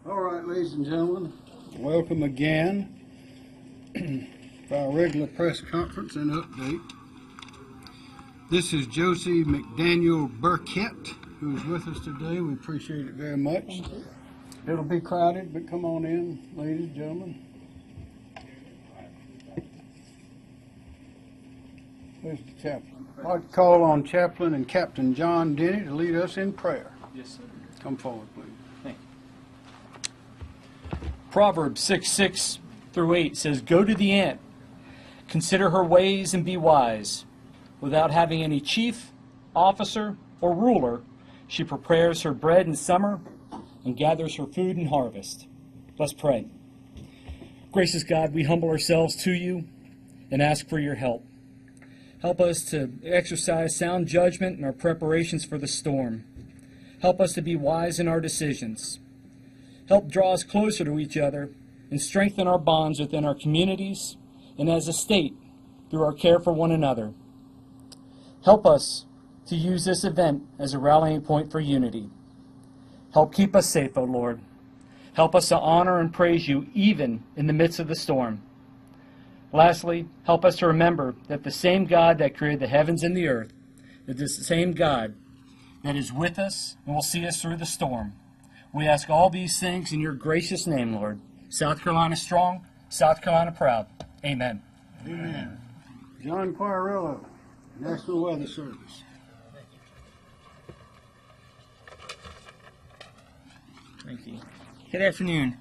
All right, ladies and gentlemen, welcome again to our regular press conference and update. This is Josie McDaniel Burkett, who is with us today. We appreciate it very much. It'll be crowded, but come on in, ladies and gentlemen. Where's the chaplain? I'd like to call on Chaplain and Captain John Denny to lead us in prayer. Yes, sir. Come forward, please. Thank you. Proverbs 6:6 through 8 says, "Go to the ant, consider her ways and be wise. Without having any chief, officer, or ruler, she prepares her bread in summer and gathers her food in harvest." Let's pray. Gracious God, we humble ourselves to you and ask for your help. Help us to exercise sound judgment in our preparations for the storm. Help us to be wise in our decisions. Help draw us closer to each other and strengthen our bonds within our communities and as a state through our care for one another. Help us to use this event as a rallying point for unity. Help keep us safe, O Lord. Help us to honor and praise you even in the midst of the storm. Lastly, help us to remember that the same God that created the heavens and the earth is the same God that is with us and will see us through the storm. We ask all these things in your gracious name, Lord. South Carolina strong, South Carolina proud. Amen. Amen. John Quararello, National Weather Service. Thank you. Good afternoon.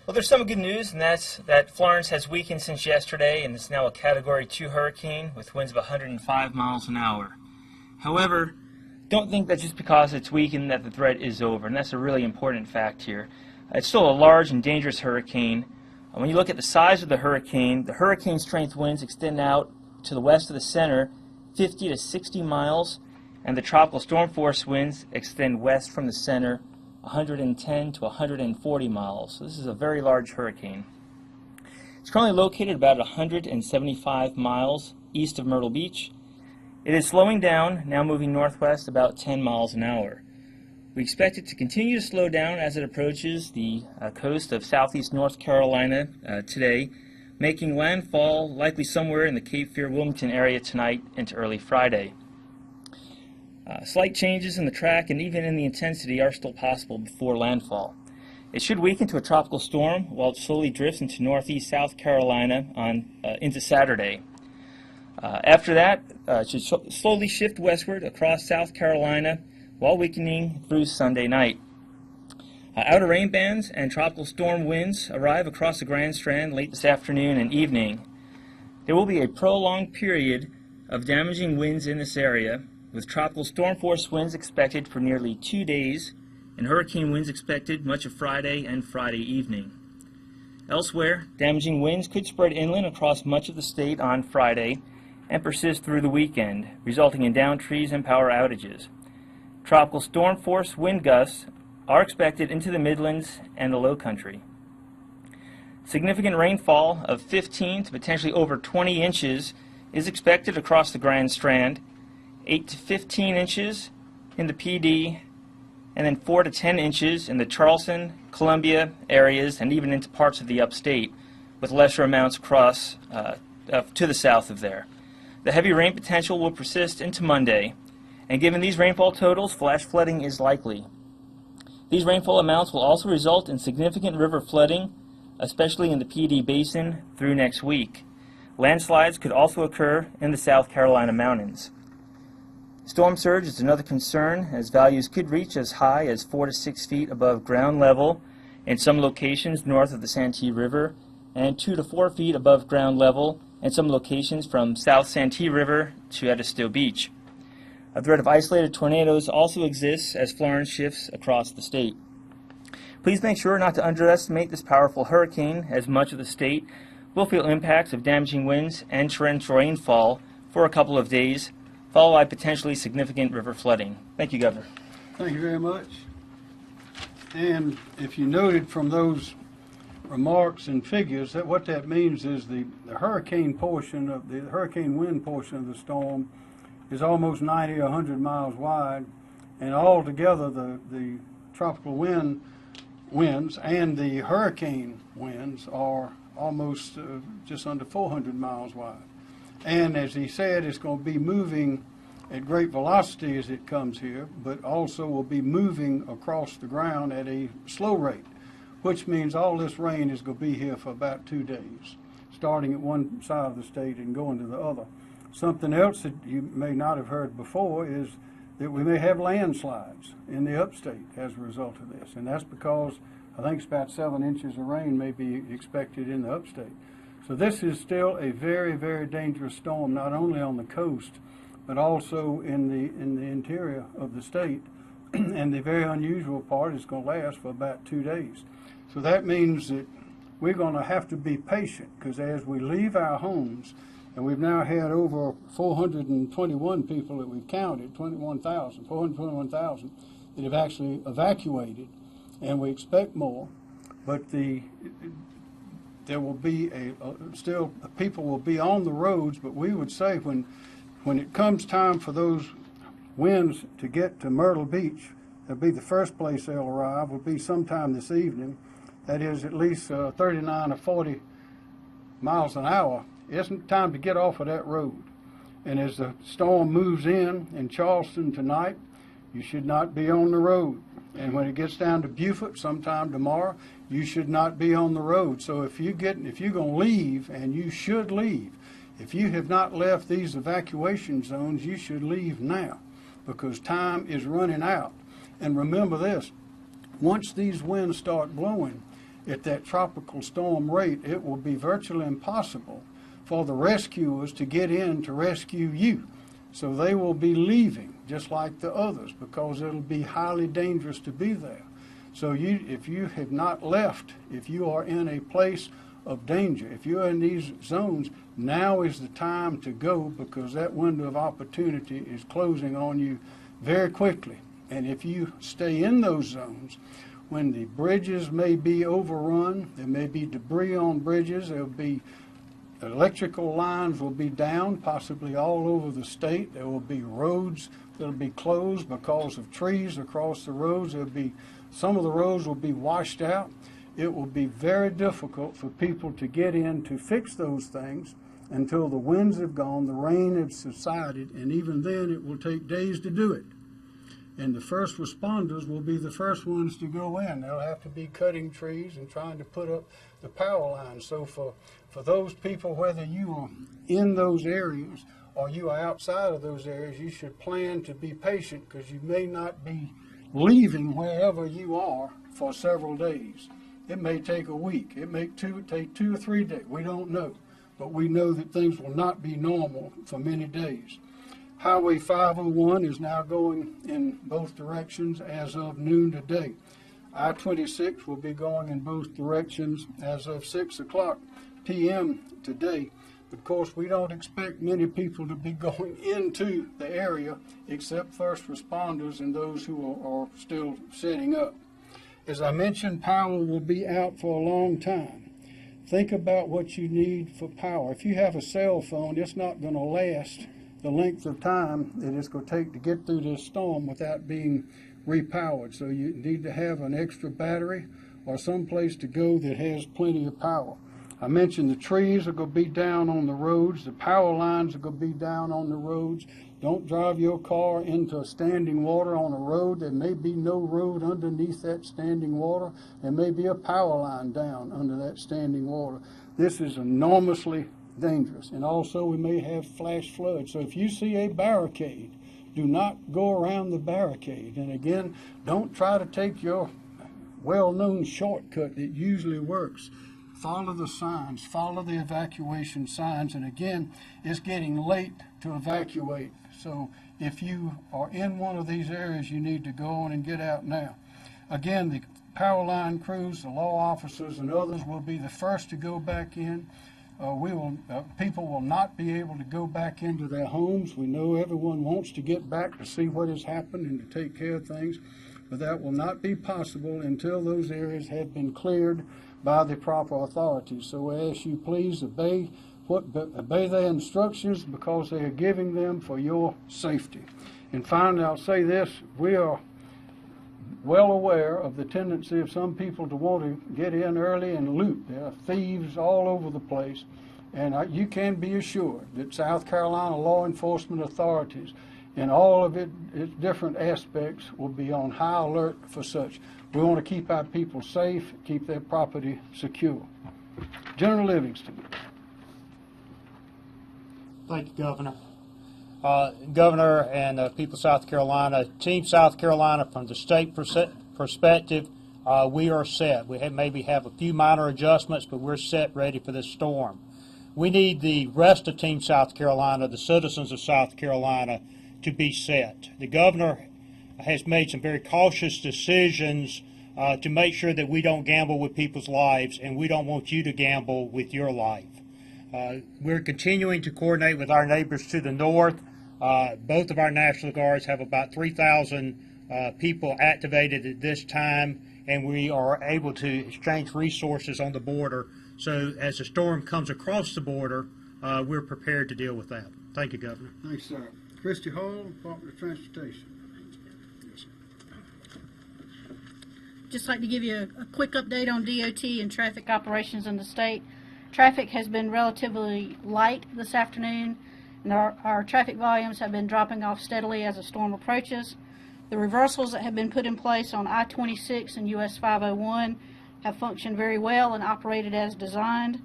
Well, there's some good news, and that's that Florence has weakened since yesterday and is now a Category 2 hurricane with winds of 105 miles an hour. However, don't think that just because it's weakened that the threat is over, and that's a really important fact here. It's still a large and dangerous hurricane. When you look at the size of the hurricane strength winds extend out to the west of the center 50 to 60 miles, and the tropical storm force winds extend west from the center 110 to 140 miles. So this is a very large hurricane. It's currently located about 175 miles east of Myrtle Beach. It is slowing down, now moving northwest about 10 miles an hour. We expect it to continue to slow down as it approaches the coast of southeast North Carolina today, making landfall likely somewhere in the Cape Fear-Wilmington area tonight into early Friday. Slight changes in the track and even in the intensity are still possible before landfall. It should weaken to a tropical storm while it slowly drifts into northeast South Carolina into Saturday. After that, it should slowly shift westward across South Carolina while weakening through Sunday night. Outer rain bands and tropical storm winds arrive across the Grand Strand late this afternoon and evening. There will be a prolonged period of damaging winds in this area, with tropical storm force winds expected for nearly 2 days and hurricane winds expected much of Friday and Friday evening. Elsewhere, damaging winds could spread inland across much of the state on Friday and persist through the weekend, resulting in downed trees and power outages. Tropical storm force wind gusts are expected into the Midlands and the Low Country. Significant rainfall of 15 to potentially over 20 inches is expected across the Grand Strand, 8 to 15 inches in the PD, and then 4 to 10 inches in the Charleston, Columbia areas, and even into parts of the upstate, with lesser amounts across to the south of there. The heavy rain potential will persist into Monday, and given these rainfall totals, flash flooding is likely. These rainfall amounts will also result in significant river flooding, especially in the PD Basin, through next week. Landslides could also occur in the South Carolina mountains. Storm surge is another concern, as values could reach as high as 4 to 6 feet above ground level in some locations north of the Santee River, and 2 to 4 feet above ground level in some locations from South Santee River to Edisto Beach. A threat of isolated tornadoes also exists as Florence shifts across the state. Please make sure not to underestimate this powerful hurricane, as much of the state will feel impacts of damaging winds and torrential rainfall for a couple of days, followed by potentially significant river flooding. Thank you, Governor. Thank you very much. And if you noted from those remarks and figures, that what that means is the hurricane portion of the hurricane wind portion of the storm is almost 90 or 100 miles wide, and altogether the tropical wind winds and the hurricane winds are almost just under 400 miles wide. And as he said, it's going to be moving at great velocity as it comes here, but also will be moving across the ground at a slow rate, which means all this rain is going to be here for about 2 days, starting at one side of the state and going to the other. Something else that you may not have heard before is that we may have landslides in the upstate as a result of this, and that's because I think it's about 7 inches of rain may be expected in the upstate. So this is still a very, very dangerous storm, not only on the coast, but also in the interior of the state. And the very unusual part is going to last for about 2 days. So that means that we're going to have to be patient, because as we leave our homes, and we've now had over 421 people that we've counted, 421,000 that have actually evacuated, and we expect more, but there will be still people will be on the roads. But we would say when it comes time for those winds to get to Myrtle Beach, that'll be the first place they'll arrive, will be sometime this evening. That is at least 39 or 40 miles an hour. It's time to get off of that road. And as the storm moves in Charleston tonight, you should not be on the road. And when it gets down to Beaufort sometime tomorrow, you should not be on the road. So if you're going to leave, and you should leave, if you have not left these evacuation zones, you should leave now, because time is running out. And remember this, once these winds start blowing at that tropical storm rate, it will be virtually impossible for the rescuers to get in to rescue you. So they will be leaving just like the others, because it'll be highly dangerous to be there. So if you have not left, if you are in a place of danger, if you're in these zones, now is the time to go, because that window of opportunity is closing on you very quickly. And if you stay in those zones, when the bridges may be overrun, there may be debris on bridges, there'll be electrical lines will be down, possibly all over the state. There will be roads that will be closed because of trees across the roads. Some of the roads will be washed out. It will be very difficult for people to get in to fix those things until the winds have gone, the rain has subsided, and even then it will take days to do it. And the first responders will be the first ones to go in. They'll have to be cutting trees and trying to put up the power lines. So for those people, whether you are in those areas or you are outside of those areas, you should plan to be patient, because you may not be leaving wherever you are for several days. It may take a week. It may take 2 or 3 days. We don't know. But we know that things will not be normal for many days. Highway 501 is now going in both directions as of noon today. I-26 will be going in both directions as of 6 o'clock p.m. today. But of course, we don't expect many people to be going into the area except first responders and those who are still setting up. As I mentioned, power will be out for a long time. Think about what you need for power. If you have a cell phone, it's not going to last the length of time that it's going to take to get through this storm without being repowered. So you need to have an extra battery or some place to go that has plenty of power. I mentioned the trees are going to be down on the roads. The power lines are going to be down on the roads. Don't drive your car into standing water on a road. There may be no road underneath that standing water. There may be a power line down under that standing water. This is enormously dangerous. And also we may have flash floods. So if you see a barricade, do not go around the barricade. And again, don't try to take your well-known shortcut that usually works. Follow the signs, follow the evacuation signs. And again, it's getting late to evacuate. So if you are in one of these areas, you need to go on and get out now. Again, the power line crews, the law officers, and others will be the first to go back in. People will not be able to go back into their homes. We know everyone wants to get back to see what has happened and to take care of things, but that will not be possible until those areas have been cleared by the proper authorities. So we ask you, please obey their instructions, because they are giving them for your safety. And finally, I'll say this: we are well aware of the tendency of some people to want to get in early and loot. There are thieves all over the place, and you can be assured that South Carolina law enforcement authorities in all of its different aspects will be on high alert for such. We want to keep our people safe, keep their property secure. General Livingston. Thank you, Governor. Governor and people of South Carolina, Team South Carolina, from the state perspective, we are set. We maybe have a few minor adjustments, but we're set, ready for this storm. We need the rest of Team South Carolina, the citizens of South Carolina, to be set. The governor has made some very cautious decisions to make sure that we don't gamble with people's lives, and we don't want you to gamble with your life. We're continuing to coordinate with our neighbors to the north. Both of our National Guards have about 3,000 people activated at this time, and we are able to exchange resources on the border. So as the storm comes across the border, we're prepared to deal with that. Thank you, Governor. Thanks, sir. Christy Hall, Department of Transportation. Yes, sir. Just like to give you a quick update on DOT and traffic operations in the state. Traffic has been relatively light this afternoon, and our traffic volumes have been dropping off steadily as the storm approaches. The reversals that have been put in place on I-26 and US 501 have functioned very well and operated as designed.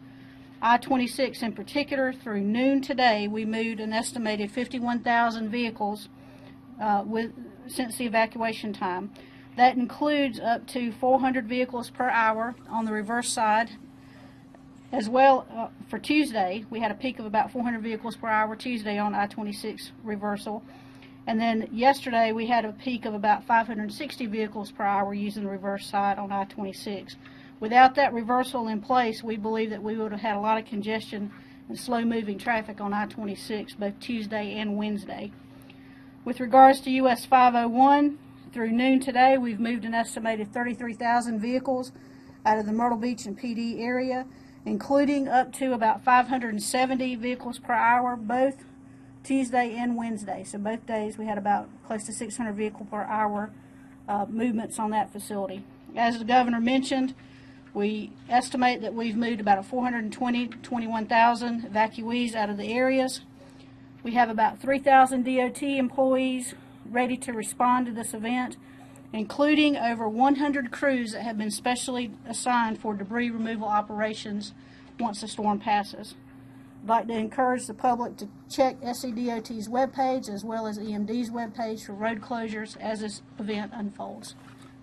I-26 in particular, through noon today, we moved an estimated 51,000 vehicles since the evacuation time. That includes up to 400 vehicles per hour on the reverse side. As well, for Tuesday, we had a peak of about 400 vehicles per hour Tuesday on I-26 reversal. And then yesterday, we had a peak of about 560 vehicles per hour using the reverse side on I-26. Without that reversal in place, we believe that we would have had a lot of congestion and slow-moving traffic on I-26 both Tuesday and Wednesday. With regards to US 501, through noon today, we've moved an estimated 33,000 vehicles out of the Myrtle Beach and PD area, including up to about 570 vehicles per hour both Tuesday and Wednesday. So both days we had about close to 600 vehicle per hour movements on that facility. As the governor mentioned, we estimate that we've moved about 21,000 evacuees out of the areas. We have about 3,000 DOT employees ready to respond to this event, including over 100 crews that have been specially assigned for debris removal operations once the storm passes. I'd like to encourage the public to check SCDOT's webpage as well as EMD's webpage for road closures as this event unfolds.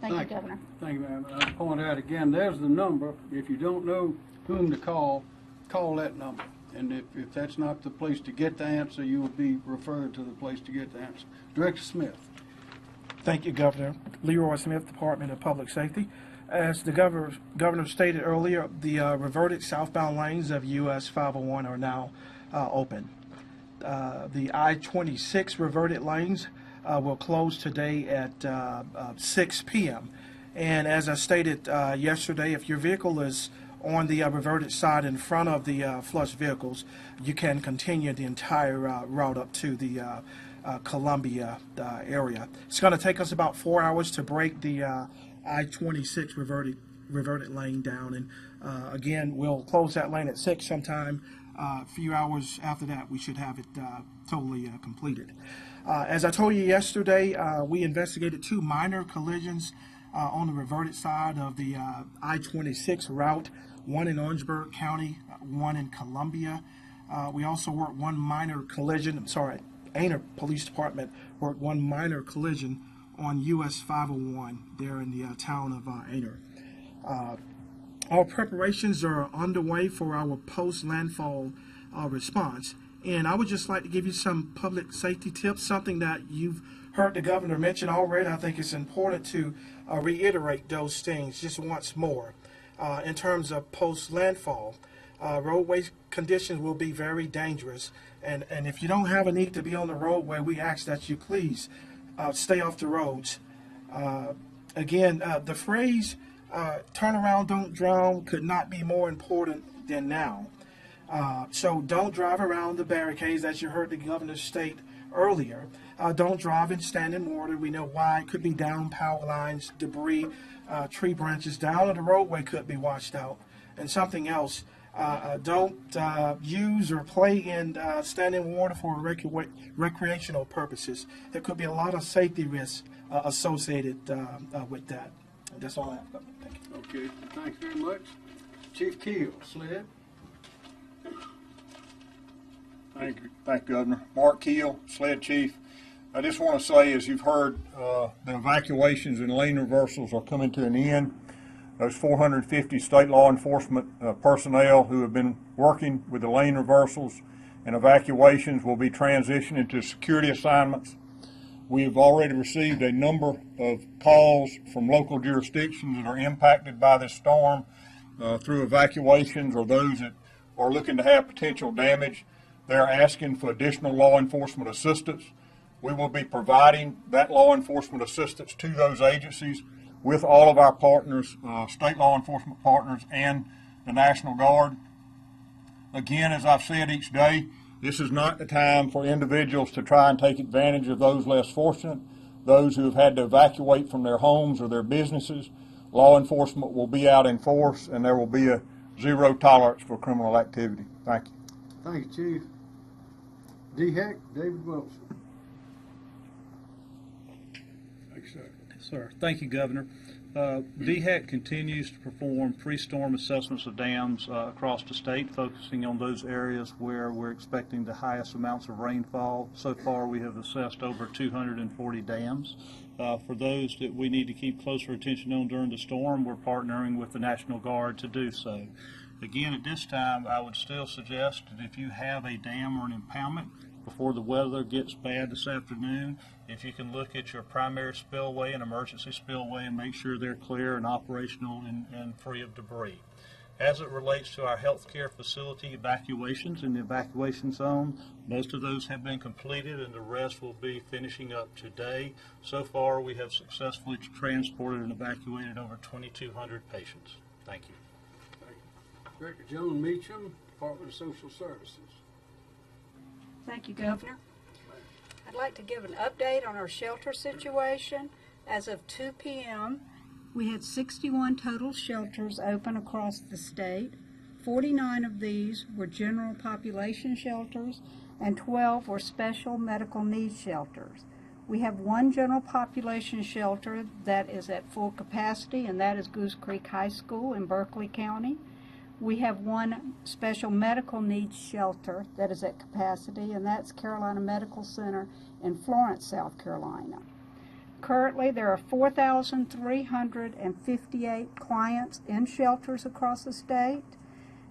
Thank you, Governor. Thank you, ma'am. I'll point out again, there's the number. If you don't know whom to call that number. And if that's not the place to get the answer, you will be referred to the place to get the answer. Director Smith. Thank you, Governor. Leroy Smith, Department of Public Safety. As the governor stated earlier, the reverted southbound lanes of US 501 are now open. The I-26 reverted lanes will close today at 6 p.m. And as I stated yesterday, if your vehicle is on the reverted side in front of the flush vehicles, you can continue the entire route up to the Columbia area. It's going to take us about 4 hours to break the I-26 reverted lane down, and again, we'll close that lane at 6 sometime. A few hours after that, we should have it totally completed. As I told you yesterday, we investigated 2 minor collisions on the reverted side of the I-26 route, one in Orangeburg County, one in Columbia. We also worked one minor collision, Aner Police Department worked one minor collision on US 501 there in the town of Aner. Our preparations are underway for our post-landfall response. And I would just like to give you some public safety tips, something that you've heard the governor mention already. I think it's important to reiterate those things just once more. In terms of post-landfall, roadway conditions will be very dangerous. And if you don't have a need to be on the roadway, we ask that you please stay off the roads. Again, the phrase, turn around, don't drown, could not be more important than now. So don't drive around the barricades, as you heard the governor state earlier. don't drive in standing water. We know why. It could be down power lines, debris, tree branches down on the roadway could be washed out. And something else, don't use or play in standing water for recreational purposes. There could be a lot of safety risks associated with that. And that's all I have. Thank you. Okay, thanks very much. Chief Keel, SLED. Thank you, Governor. Mark Keel, SLED Chief. I just want to say, as you've heard, the evacuations and lane reversals are coming to an end. Those 450 state law enforcement personnel who have been working with the lane reversals and evacuations will be transitioned into security assignments. We have already received a number of calls from local jurisdictions that are impacted by this storm through evacuations, or those that are looking to have potential damage. They're asking for additional law enforcement assistance. We will be providing that law enforcement assistance to those agencies with all of our partners, state law enforcement partners and the National Guard. Again, as I've said each day, this is not the time for individuals to try and take advantage of those less fortunate, those who have had to evacuate from their homes or their businesses. Law enforcement will be out in force, and there will be a zero tolerance for criminal activity. Thank you. Thank you, Chief. DHEC, David Wilson. Thanks, sir. Sir, thank you, Governor. DHEC continues to perform pre-storm assessments of dams across the state, focusing on those areas where we're expecting the highest amounts of rainfall. So far, we have assessed over 240 dams. For those that we need to keep closer attention on during the storm, we're partnering with the National Guard to do so. Again, at this time, I would still suggest that if you have a dam or an impoundment, before the weather gets bad this afternoon, if you can look at your primary spillway and emergency spillway and make sure they're clear and operational and free of debris. As it relates to our healthcare facility evacuations in the evacuation zone, most of those have been completed and the rest will be finishing up today. So far, we have successfully transported and evacuated over 2,200 patients. Thank you. Director Joan Meacham, Department of Social Services. Thank you, Governor. I'd like to give an update on our shelter situation. As of 2 p.m., we had 61 total shelters open across the state. 49 of these were general population shelters and 12 were special medical needs shelters. We have one general population shelter that is at full capacity, and that is Goose Creek High School in Berkeley County. We have one special medical needs shelter that is at capacity, and that's Carolina Medical Center in Florence, South Carolina. Currently, there are 4,358 clients in shelters across the state,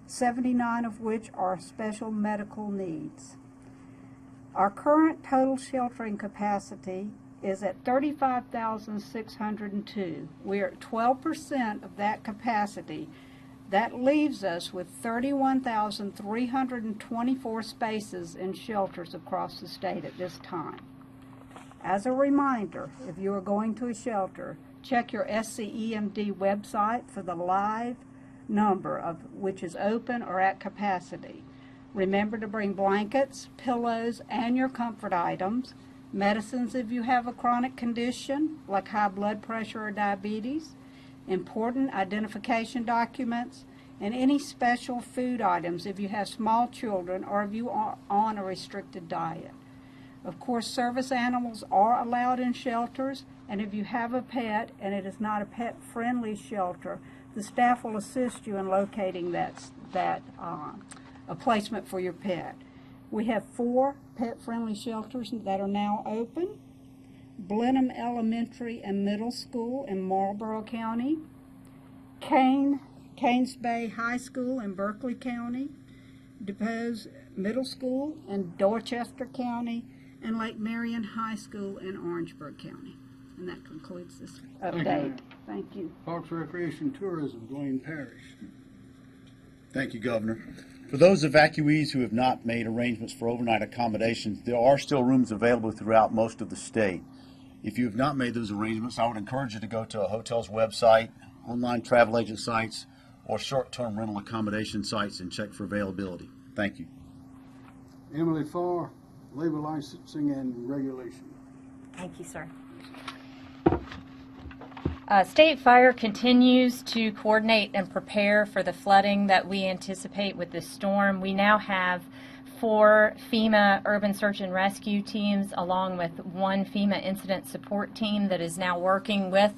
79 of which are special medical needs. Our current total sheltering capacity is at 35,602. We are at 12% of that capacity. That leaves us with 31,324 spaces in shelters across the state at this time. As a reminder, if you are going to a shelter, check your SCEMD website for the live number of which is open or at capacity. Remember to bring blankets, pillows, and your comfort items, medicines if you have a chronic condition like high blood pressure or diabetes, important identification documents, and any special food items if you have small children or if you are on a restricted diet. Of course, service animals are allowed in shelters, and if you have a pet and it is not a pet-friendly shelter, the staff will assist you in locating a placement for your pet. We have 4 pet-friendly shelters that are now open. Blenheim Elementary and Middle School in Marlborough County, Canes Bay High School in Berkeley County, DePose Middle School in Dorchester County, and Lake Marion High School in Orangeburg County. And that concludes this update. Thank you. Parks, Recreation, Tourism, Dwayne Parrish. Thank you, Governor. For those evacuees who have not made arrangements for overnight accommodations, there are still rooms available throughout most of the state. If you have not made those arrangements, I would encourage you to go to a hotel's website, online travel agent sites, or short-term rental accommodation sites and check for availability. Thank you. Emily Farr, Labor Licensing and Regulation. Thank you, sir. State Fire continues to coordinate and prepare for the flooding that we anticipate with this storm. We now have 4 FEMA urban search and rescue teams along with 1 FEMA incident support team that is now working with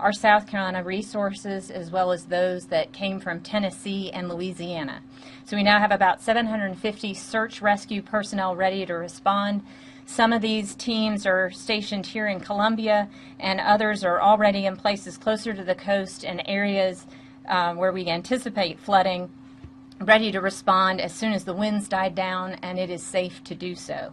our South Carolina resources as well as those that came from Tennessee and Louisiana. So we now have about 750 search rescue personnel ready to respond. Some of these teams are stationed here in Columbia, and others are already in places closer to the coast and areas where we anticipate flooding, ready to respond as soon as the winds die down and it is safe to do so.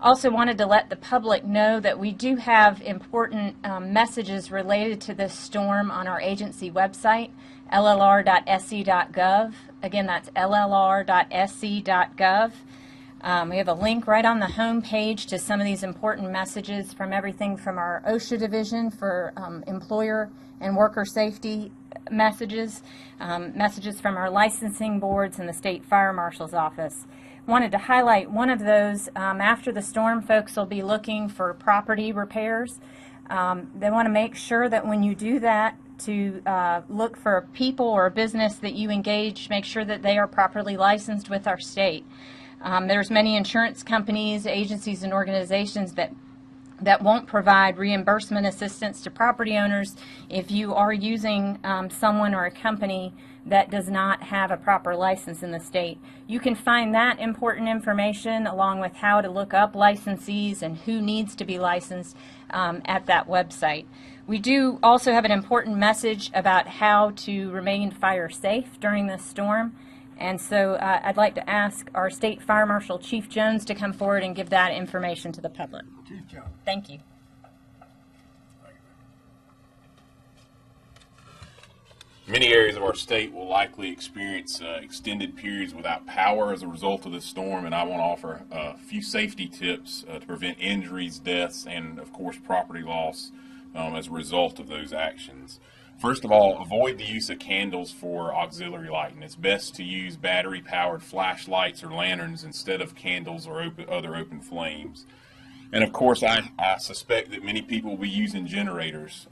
Also wanted to let the public know that we do have important messages related to this storm on our agency website, llr.sc.gov. Again, that's llr.sc.gov. We have a link right on the home page to some of these important messages from everything from our OSHA division for employer and worker safety messages, messages from our licensing boards and the State Fire Marshal's Office. Wanted to highlight one of those. After the storm, folks will be looking for property repairs. They want to make sure that when you do that, to look for a people or a business that you engage, make sure that they are properly licensed with our state. There's many insurance companies, agencies, and organizations that won't provide reimbursement assistance to property owners if you are using someone or a company that does not have a proper license in the state. You can find that important information along with how to look up licensees and who needs to be licensed at that website. We do also have an important message about how to remain fire safe during this storm. And so I'd like to ask our State Fire Marshal, Chief Jones, to come forward and give that information to the public. Chief Jones. Thank you. Many areas of our state will likely experience extended periods without power as a result of this storm, and I want to offer a few safety tips to prevent injuries, deaths, and of course property loss as a result of those actions. First of all, avoid the use of candles for auxiliary lighting. It's best to use battery-powered flashlights or lanterns instead of candles or other open flames. And of course, I suspect that many people will be using generators.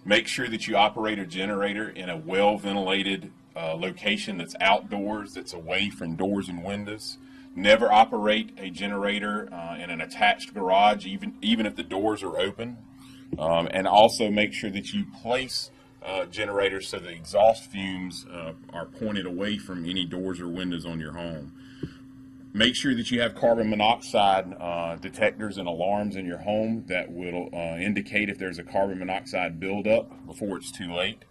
Make sure that you operate a generator in a well-ventilated location that's outdoors, that's away from doors and windows. Never operate a generator in an attached garage, even if the doors are open. And also make sure that you place generators so the exhaust fumes are pointed away from any doors or windows on your home. Make sure that you have carbon monoxide detectors and alarms in your home that will indicate if there's a carbon monoxide buildup before it's too late.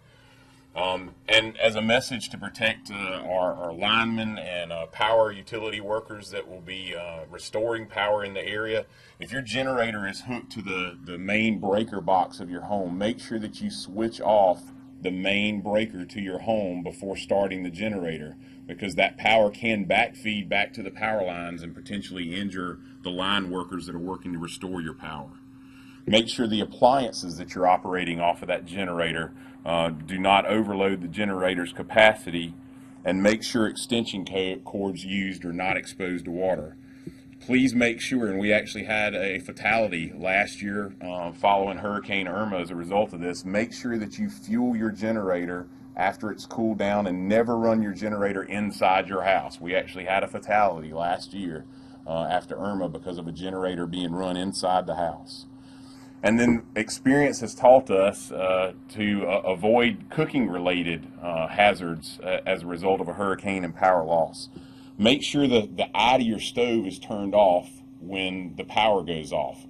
And as a message to protect our linemen and power utility workers that will be restoring power in the area, if your generator is hooked to the main breaker box of your home, make sure that you switch off the main breaker to your home before starting the generator, because that power can backfeed back to the power lines and potentially injure the line workers that are working to restore your power. Make sure the appliances that you're operating off of that generator do not overload the generator's capacity, and make sure extension cords used are not exposed to water. Please make sure, and we actually had a fatality last year following Hurricane Irma as a result of this, make sure that you fuel your generator after it's cooled down and never run your generator inside your house. We actually had a fatality last year after Irma because of a generator being run inside the house. And then experience has taught us to avoid cooking-related hazards as a result of a hurricane and power loss. Make sure that the eye to your stove is turned off when the power goes off.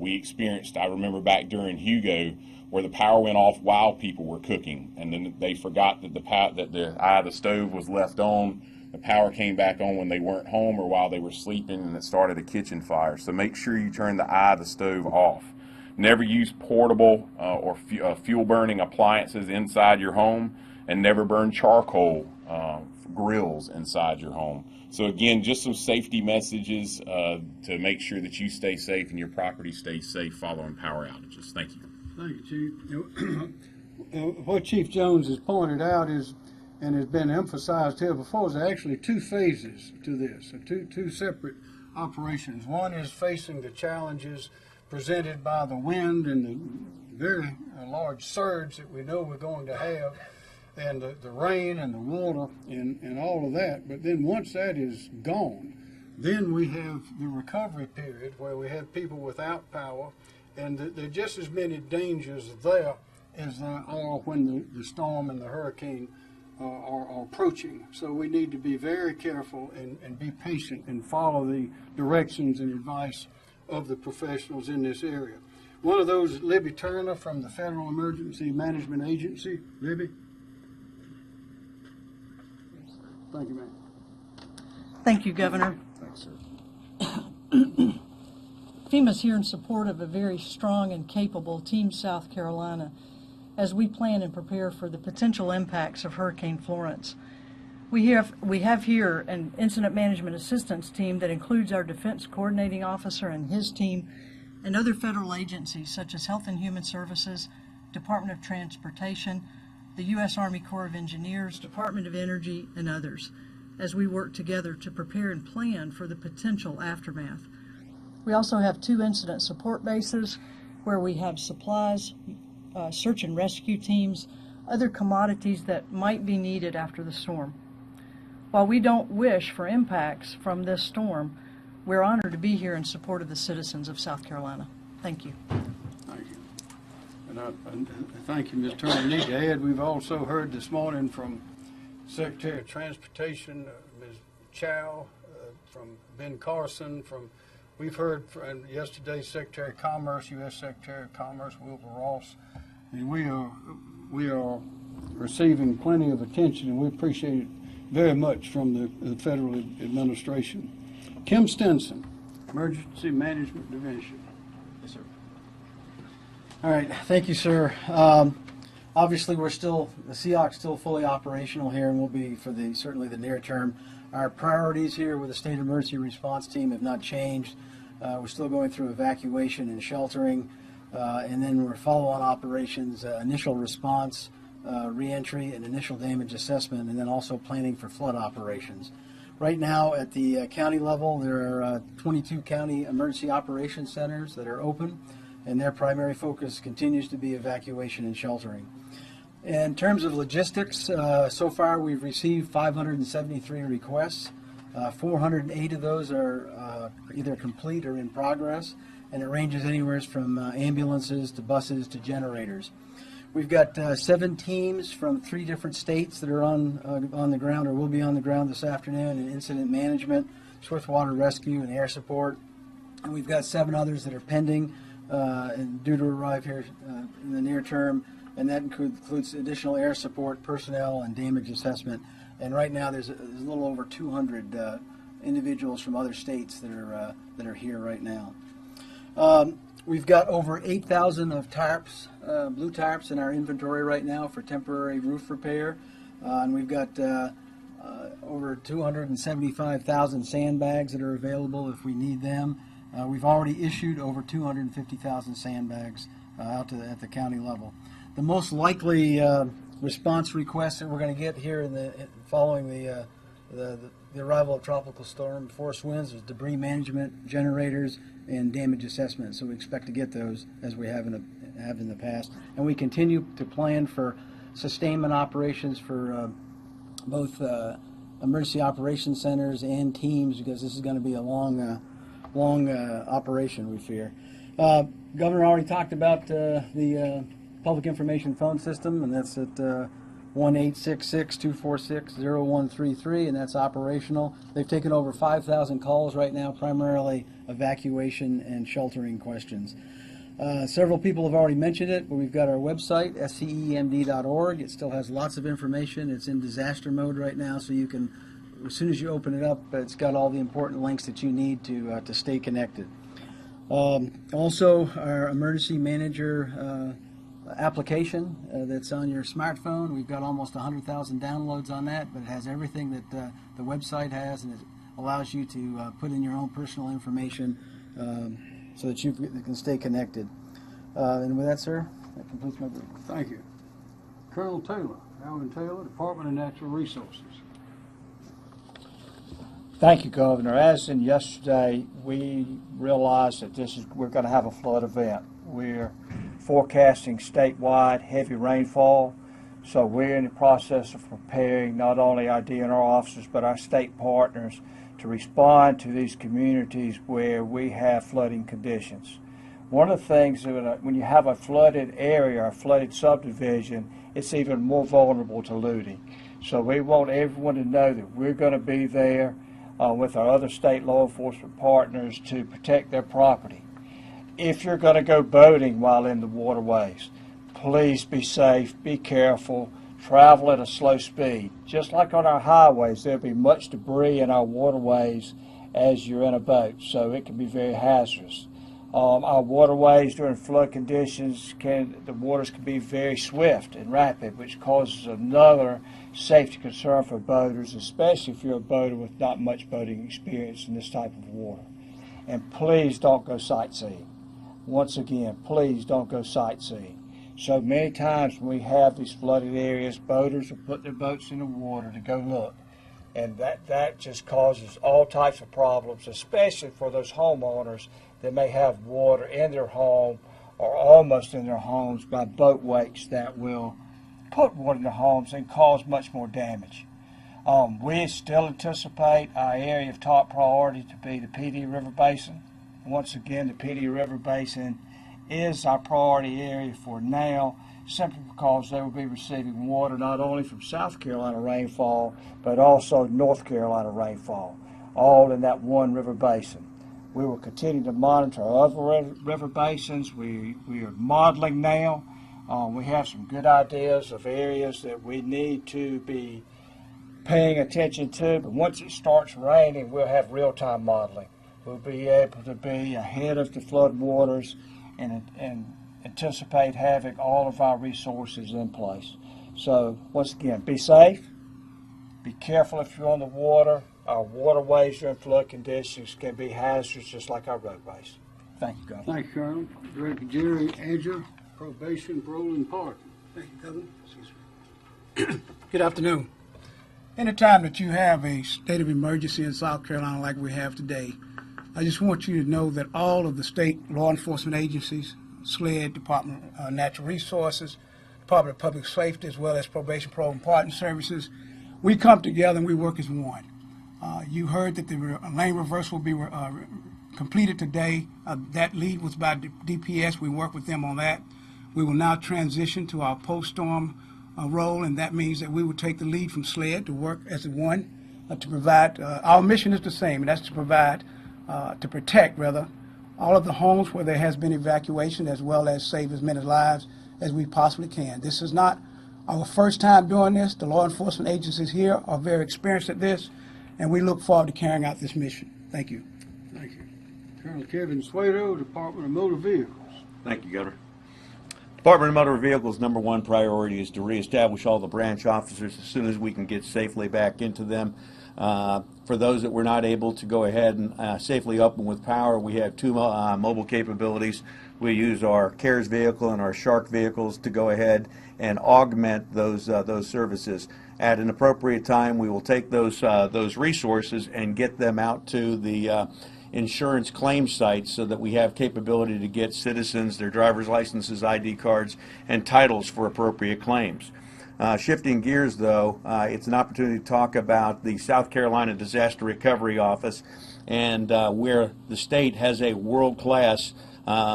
We experienced, I remember back during Hugo, where the power went off while people were cooking, and then they forgot that the eye of the stove was left on. The power came back on when they weren't home or while they were sleeping, and it started a kitchen fire. So make sure you turn the eye of the stove off. Never use portable or fuel-burning appliances inside your home, and never burn charcoal grills inside your home. So again, just some safety messages to make sure that you stay safe and your property stays safe following power outages. Thank you. Thank you, Chief. What Chief Jones has pointed out is, and has been emphasized here before, is actually two phases to this, two separate operations. One is facing the challenges presented by the wind and the very large surge that we know we're going to have, and the rain and the water and all of that. But then once that is gone, then we have the recovery period where we have people without power, and there are just as many dangers there as there are when the storm and the hurricane are approaching. So we need to be very careful and be patient and follow the directions and advice of the professionals in this area. One of those is Libby Turner from the Federal Emergency Management Agency. Libby? Thank you, ma'am. Thank you, Governor. Thanks, sir. FEMA's here in support of a very strong and capable Team South Carolina as we plan and prepare for the potential impacts of Hurricane Florence. We have here an incident management assistance team that includes our defense coordinating officer and his team, and other federal agencies such as Health and Human Services, Department of Transportation, the U.S. Army Corps of Engineers, Department of Energy, and others, as we work together to prepare and plan for the potential aftermath. We also have 2 incident support bases where we have supplies, search and rescue teams, other commodities that might be needed after the storm. While we don't wish for impacts from this storm, we're honored to be here in support of the citizens of South Carolina. Thank you. Thank you. And thank you, Ms. Turner. I need to add, we've also heard this morning from Secretary of Transportation, Ms. Chow, from Ben Carson, we've heard from yesterday Secretary of Commerce, U.S. Secretary of Commerce, Wilbur Ross. And we are receiving plenty of attention, and we appreciate it very much from the federal administration. Kim Stinson, Emergency Management Division. Yes, sir. All right, thank you, sir. Obviously, the SEOC's still fully operational here, and will be for certainly the near term. Our priorities here with the State Emergency Response Team have not changed. We're still going through evacuation and sheltering, and then we're follow-on operations, initial response, reentry, and initial damage assessment, and then also planning for flood operations. Right now, at the county level, there are 22 county emergency operations centers that are open, and their primary focus continues to be evacuation and sheltering. In terms of logistics, so far we've received 573 requests. 408 of those are either complete or in progress, and it ranges anywhere from ambulances to buses to generators. We've got 7 teams from 3 different states that are on the ground or will be on the ground this afternoon in incident management, swiftwater rescue, and air support. And we've got 7 others that are pending and due to arrive here in the near term, and that includes additional air support, personnel, and damage assessment. And right now there's a little over 200 individuals from other states that are here right now. We've got over 8,000 of tarps, blue tarps in our inventory right now for temporary roof repair. And we've got over 275,000 sandbags that are available if we need them. We've already issued over 250,000 sandbags out at the county level. The most likely response requests that we're going to get here following the arrival of tropical storm force winds is debris management, generators, and damage assessment. So we expect to get those as we have in the past, and we continue to plan for sustainment operations for both emergency operations centers and teams, because this is going to be a long operation, we fear. Governor already talked about the public information phone system, and that's at 1-866-246-0133, and that's operational. They've taken over 5,000 calls right now, primarily evacuation and sheltering questions. Several people have already mentioned it, but we've got our website, scemd.org. It still has lots of information. It's in disaster mode right now, so you can, as soon as you open it up, it's got all the important links that you need to stay connected. Also, our emergency manager application that's on your smartphone. We've got almost 100,000 downloads on that, but it has everything that the website has, and it allows you to put in your own personal information so that you can stay connected. And with that, sir, that completes my brief. Thank you. Colonel Taylor, Alvin Taylor, Department of Natural Resources. Thank you, Governor. As in yesterday, we realized that we're going to have a flood event. We're forecasting statewide heavy rainfall, so we're in the process of preparing not only our DNR officers but our state partners to respond to these communities where we have flooding conditions. One of the things that when you have a flooded area, a flooded subdivision, it's even more vulnerable to looting. So we want everyone to know that we're going to be there with our other state law enforcement partners to protect their property. If you're going to go boating while in the waterways, please be safe, be careful, travel at a slow speed. Just like on our highways, there'll be much debris in our waterways as you're in a boat, so it can be very hazardous. Our waterways during flood conditions, the waters can be very swift and rapid, which causes another safety concern for boaters, especially if you're a boater with not much boating experience in this type of water. And please don't go sightseeing. Once again, please don't go sightseeing. So many times when we have these flooded areas, boaters will put their boats in the water to go look. And that just causes all types of problems, especially for those homeowners that may have water in their home or almost in their homes by boat wakes that will put water in their homes and cause much more damage. We still anticipate our area of top priority to be the PD River Basin. Once again, the PD River Basin is our priority area for now, simply because they will be receiving water not only from South Carolina rainfall, but also North Carolina rainfall, all in that one river basin. We will continue to monitor other river basins. We are modeling now. We have some good ideas of areas that we need to be paying attention to, but once it starts raining, we'll have real-time modeling. We'll be able to be ahead of the flood waters and anticipate having all of our resources in place. So once again, be safe, be careful if you're on the water. Our waterways during flood conditions can be hazardous just like our roadways. Thank you, Governor. Thank you, Colonel. Director Jerry Edger, Probation, Parole, and Pardon. Thank you, Governor. Good afternoon. Anytime that you have a state of emergency in South Carolina like we have today, I just want you to know that all of the state law enforcement agencies, SLED, Department of Natural Resources, Department of Public Safety, as well as Probation, Parole, and Pardon Services, we come together and we work as one. You heard that the lane reversal will be completed today. That lead was by DPS. We work with them on that. We will now transition to our post-storm role, and that means that we will take the lead from SLED to work as one to provide. Our mission is the same, and that's to provide, to protect, rather, all of the homes where there has been evacuation, as well as save as many lives as we possibly can. This is not our first time doing this. The law enforcement agencies here are very experienced at this, and we look forward to carrying out this mission. Thank you. Thank you. Colonel Kevin Suedo, Department of Motor Vehicles. Thank you, Governor. Department of Motor Vehicles' number one priority is to reestablish all the branch officers as soon as we can get safely back into them. For those that were not able to go ahead and safely open with power, we have two mobile capabilities. We use our CARES vehicle and our Shark vehicles to go ahead and augment those services. At an appropriate time, we will take those resources and get them out to the insurance claim sites so that we have capability to get citizens their driver's licenses, ID cards, and titles for appropriate claims. Shifting gears, though, it's an opportunity to talk about the South Carolina Disaster Recovery Office and where the state has a world-class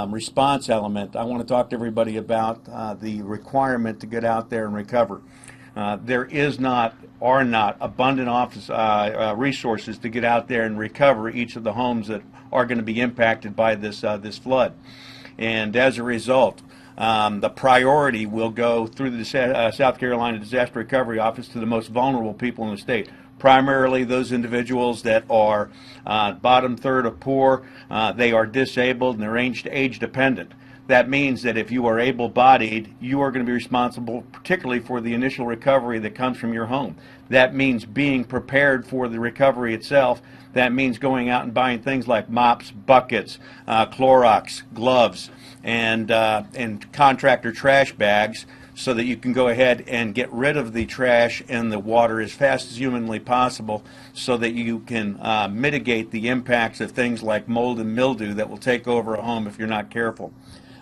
response element. I want to talk to everybody about the requirement to get out there and recover. There are not abundant resources to get out there and recover each of the homes that are going to be impacted by this flood. And as a result, the priority will go through the South Carolina Disaster Recovery Office to the most vulnerable people in the state, primarily those individuals that are bottom third of poor, they are disabled, and they're age dependent. That means that if you are able-bodied, you are going to be responsible particularly for the initial recovery that comes from your home. That means being prepared for the recovery itself. That means going out and buying things like mops, buckets, Clorox, gloves, and contractor trash bags so that you can go ahead and get rid of the trash and the water as fast as humanly possible so that you can mitigate the impacts of things like mold and mildew that will take over a home if you're not careful.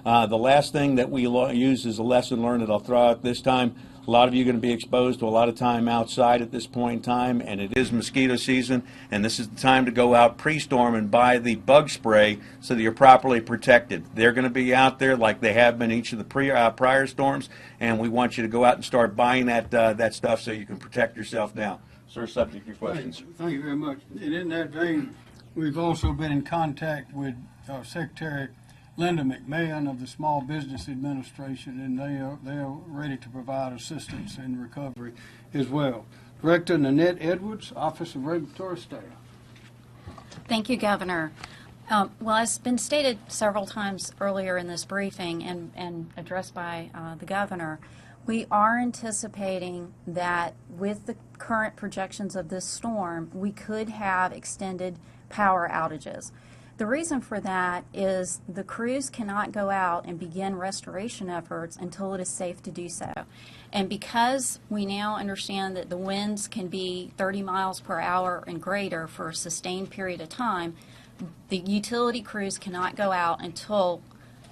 The last thing that we use is a lesson learned that I'll throw out this time. A lot of you are going to be exposed to a lot of time outside at this point in time, and it is mosquito season, and this is the time to go out pre-storm and buy the bug spray so that you're properly protected. They're going to be out there like they have been each of the prior storms, and we want you to go out and start buying that stuff so you can protect yourself now. Sir, subject to your questions. Thank you very much. And in that vein, we've also been in contact with Secretary Linda McMahon of the Small Business Administration, and they are ready to provide assistance in recovery as well. Director Nanette Edwards, Office of Regulatory Staff. Thank you, Governor. Well, as been stated several times earlier in this briefing and addressed by the Governor, we are anticipating that with the current projections of this storm, we could have extended power outages. The reason for that is the crews cannot go out and begin restoration efforts until it is safe to do so. And because we now understand that the winds can be 30 miles per hour and greater for a sustained period of time, the utility crews cannot go out until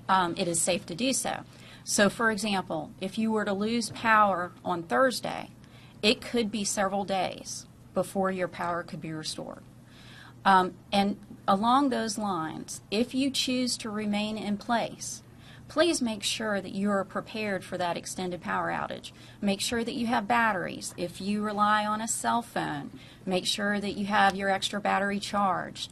it is safe to do so. So, for example, if you were to lose power on Thursday, it could be several days before your power could be restored. And along those lines, if you choose to remain in place, please make sure that you are prepared for that extended power outage. Make sure that you have batteries. If you rely on a cell phone, make sure that you have your extra battery charged.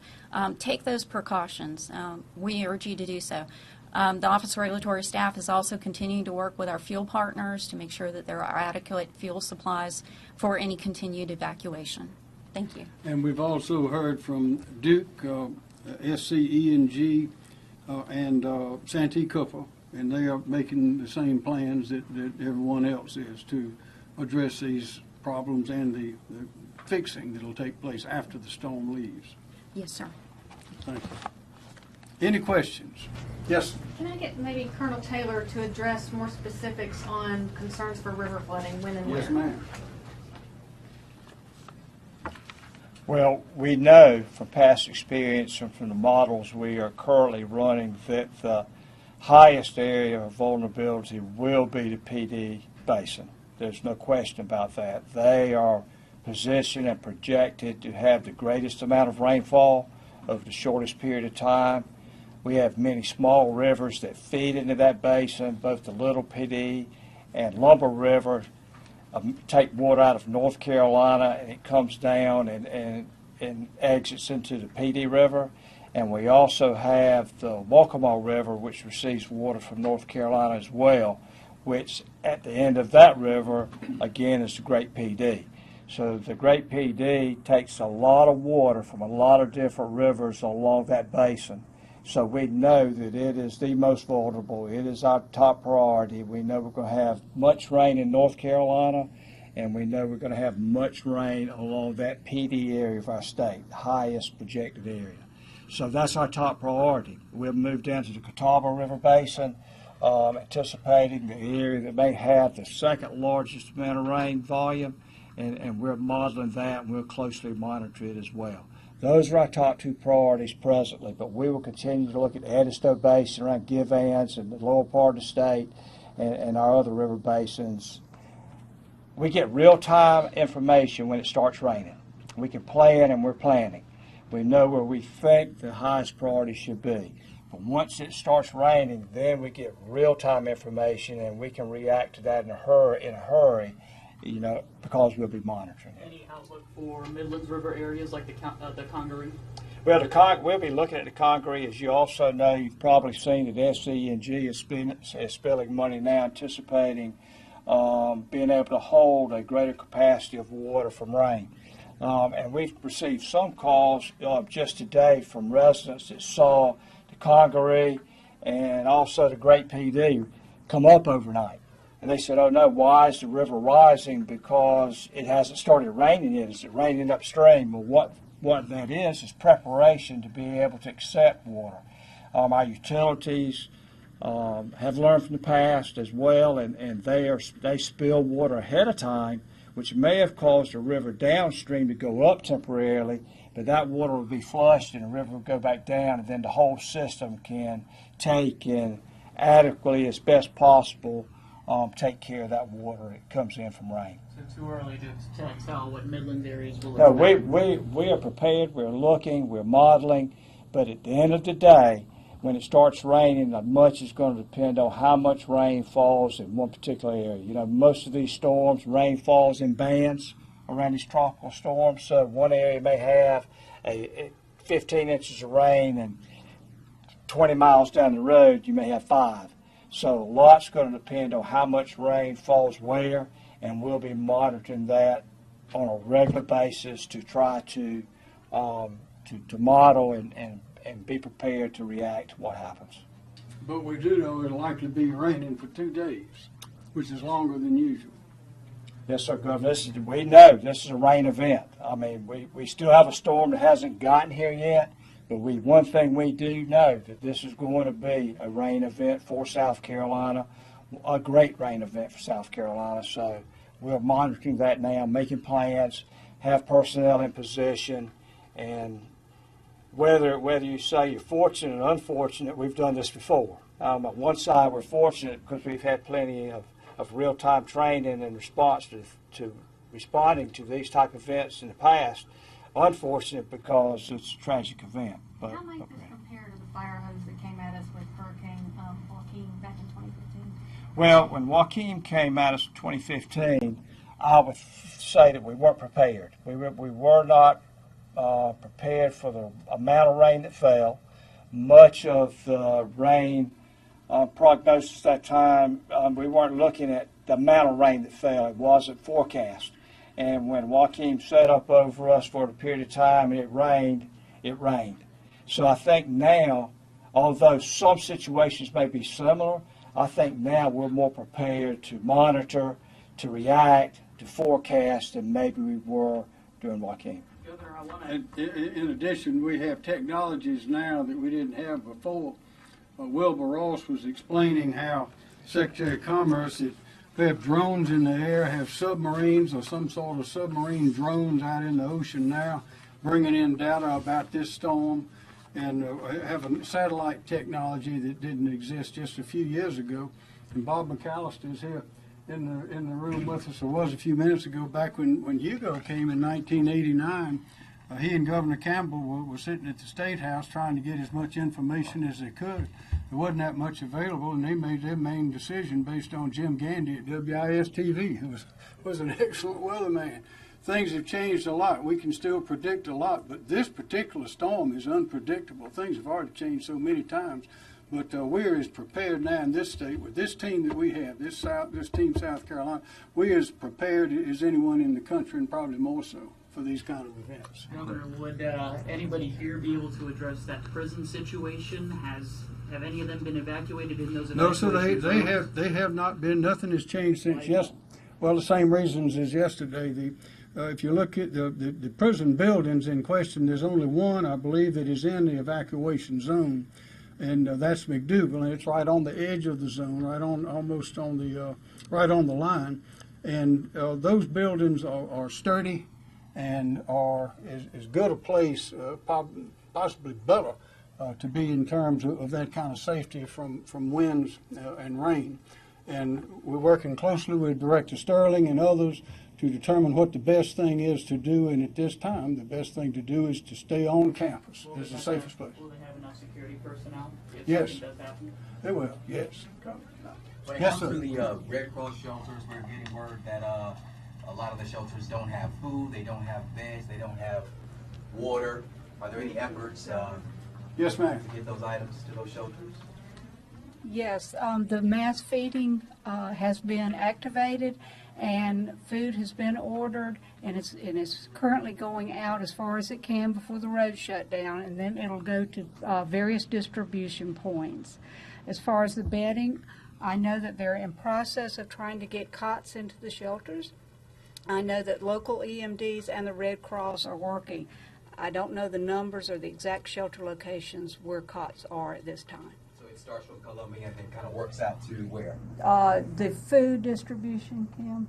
Take those precautions. We urge you to do so. The Office of Regulatory Staff is also continuing to work with our fuel partners to make sure that there are adequate fuel supplies for any continued evacuation. Thank you. And we've also heard from Duke, SCE&G, and Santee Cooper, and they are making the same plans that everyone else is to address these problems and the fixing that will take place after the storm leaves. Yes, sir. Thank you. Any questions? Yes. Can I get maybe Colonel Taylor to address more specifics on concerns for river flooding, when and where? Yes, ma'am. Well, we know from past experience and from the models we are currently running that the highest area of vulnerability will be the PD basin. There's no question about that. They are positioned and projected to have the greatest amount of rainfall over the shortest period of time. We have many small rivers that feed into that basin, both the Little PD and Lumber River. Take water out of North Carolina and it comes down and exits into the PD River. And we also have the Waccamaw River, which receives water from North Carolina as well, which at the end of that river, again, is the Great PD. So the Great PD takes a lot of water from a lot of different rivers along that basin. So we know that it is the most vulnerable. It is our top priority. We know we're going to have much rain in North Carolina, and we know we're going to have much rain along that PD area of our state, the highest projected area. So that's our top priority. We'll move down to the Catawba River Basin, anticipating the area that may have the second largest amount of rain volume, and we're modeling that, and we'll closely monitor it as well. Those are our top two priorities presently, but we will continue to look at the Edisto Basin around Givens and the lower part of the state and our other river basins. We get real-time information when it starts raining. We can plan, and we're planning. We know where we think the highest priority should be. But once it starts raining, then we get real-time information, and we can react to that in a hurry, you know, because we'll be monitoring it. Any outlook for Midlands River areas like the Congaree? Well, we'll be looking at the Congaree. As you also know, you've probably seen that SCE&G is spilling money now, anticipating being able to hold a greater capacity of water from rain. And we've received some calls just today from residents that saw the Congaree and also the Great PD come up overnight. And they said, oh no, why is the river rising? Because it hasn't started raining yet. Is it raining upstream? Well, what that is preparation to be able to accept water. Our utilities have learned from the past as well, and they spill water ahead of time, which may have caused a river downstream to go up temporarily, but that water will be flushed and the river will go back down, and then the whole system can take and adequately, as best possible, take care of that water that comes in from rain. So too early to tell what Midland areas will No, expect. we are prepared, we're looking, we're modeling, but at the end of the day, when it starts raining, much is going to depend on how much rain falls in one particular area. You know, most of these storms, rain falls in bands around these tropical storms, so one area may have 15 inches of rain, and 20 miles down the road you may have 5. So a lot's going to depend on how much rain falls where, and we'll be monitoring that on a regular basis to try to model and be prepared to react to what happens. But we do know it'll likely be raining for 2 days, which is longer than usual. Yes, sir, Governor. We know this is a rain event. I mean, we still have a storm that hasn't gotten here yet, but one thing we do know that this is going to be a rain event for South Carolina, a great rain event for South Carolina. So we're monitoring that now, making plans, have personnel in position, and whether you say you're fortunate or unfortunate, we've done this before. On one side, we're fortunate because we've had plenty of real-time training in response to responding to these type of events in the past. Unfortunate because it's a tragic event. How might this compare to the fire hose that came at us with Hurricane Joaquin back in 2015? Well, when Joaquin came at us in 2015, I would say that we weren't prepared. We were not prepared for the amount of rain that fell. Much of the rain prognosis at that time, we weren't looking at the amount of rain that fell. It wasn't forecast. And when Joaquin set up over us for a period of time and it rained, it rained. So I think now, although some situations may be similar, I think now we're more prepared to monitor, to react, to forecast than maybe we were during Joaquin. In addition, we have technologies now that we didn't have before. Wilbur Ross was explaining how Secretary of Commerce, they have drones in the air, have submarines or some sort of submarine drones out in the ocean now, bringing in data about this storm, and have a satellite technology that didn't exist just a few years ago. And Bob McAllister is here in the room with us, or was a few minutes ago, back when Hugo came in 1989. He and Governor Campbell were sitting at the State House trying to get as much information as they could. There wasn't that much available, and they made their main decision based on Jim Gandy at WIS-TV, who was an excellent weatherman. Things have changed a lot. We can still predict a lot, but this particular storm is unpredictable. Things have already changed so many times. But we're as prepared now in this state with this team that we have, this team South Carolina, we're as prepared as anyone in the country, and probably more so, for these kind of events. Governor, would anybody here be able to address that prison situation? Have any of them been evacuated in those No, evacuations? so they have not been. Nothing has changed since yesterday. Well, the same reasons as yesterday. If you look at the prison buildings in question, there's only one, I believe, that is in the evacuation zone, and that's McDougal, and it's right on the edge of the zone, almost on the right on the line, and those buildings are sturdy and are as good a place, possibly better, to be in terms of that kind of safety from winds and rain. And we're working closely with Director Sterling and others to determine what the best thing is to do, and at this time, the best thing to do is to stay on campus. It's the safest place. Will they have enough security personnel if Yes. something does happen? They will, yes. When it Yes, comes sir. to the Red Cross shelters, we're getting word that a lot of the shelters don't have food, they don't have beds, they don't have water. Are there any efforts Yes, ma'am. to get those items to those shelters? Yes, the mass feeding has been activated, and food has been ordered, and it's currently going out as far as it can before the road shut down, and then it'll go to various distribution points. As far as the bedding, I know that they're in process of trying to get cots into the shelters. I know that local EMDs and the Red Cross are working. I don't know the numbers or the exact shelter locations where cots are at this time. So it starts from Columbia and then kind of works out to where? The food distribution, Kim?